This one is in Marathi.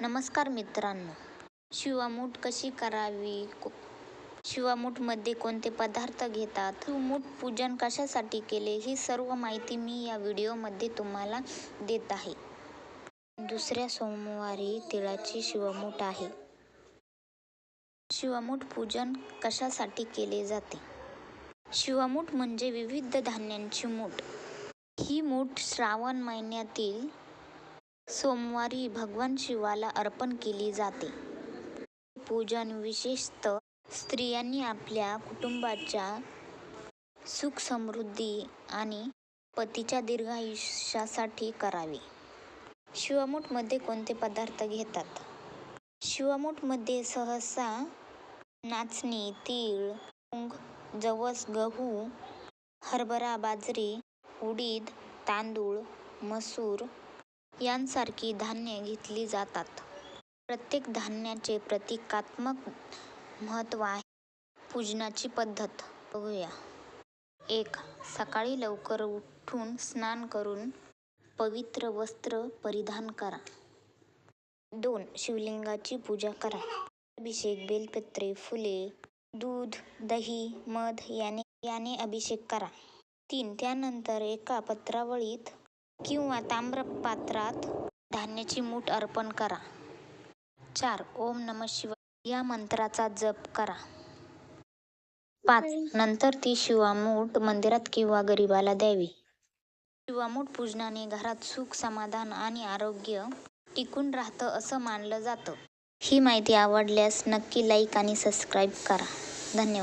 नमस्कार मित्रांनो, शिवामूठ कशी करावी, शिवामूठमध्ये कोणते पदार्थ घेतात, शिवमूठ पूजन कशासाठी केले, ही सर्व माहिती मी या व्हिडिओमध्ये तुम्हाला देत आहे. दुसऱ्या सोमवारी तिळाची शिवमूठ आहे. शिवमूठ पूजन कशासाठी केले जाते? शिवमूठ म्हणजे विविध धान्यांची मूठ. ही मूठ श्रावण महिन्यातील सोमवारी भगवान शिवाला अर्पण केली जाते. पूजन विशेषतः स्त्रियांनी आपल्या कुटुंबाच्या सुख समृद्धी आणि पतीच्या दीर्घायुष्यासाठी करावे. शिवमूठमध्ये कोणते पदार्थ घेतात? शिवमूठमध्ये सहसा नाचणी, तीळ, मूग, जवस, गहू, हरभरा, बाजरी, उडीद, तांदूळ, मसूर यांसारखी धान्ये घेतली जातात. प्रत्येक धान्याचे प्रतिकात्मक महत्त्व आहे. पूजनाची पद्धत बघूया. 1. सकाळी लवकर उठून स्नान करून पवित्र वस्त्र परिधान करा. 2. शिवलिंगाची पूजा करा. अभिषेक, बेलपत्रे, फुले, दूध, दही, मध याने अभिषेक करा. 3. त्यानंतर एका पत्रावळीत किंवा ताम्रपात्रात धान्याची मूठ अर्पण करा. 4. ओम नमः शिवाय या मंत्राचा जप करा. 5. नंतर ती शिवमूठ मंदिरात किंवा गरिबाला द्यावी. शिवमूठ पूजनाने घरात सुख, समाधान आणि आरोग्य टिकून राहतं असं मानलं जातं. ही माहिती आवडल्यास नक्की लाईक आणि सबस्क्राईब करा. धन्यवाद.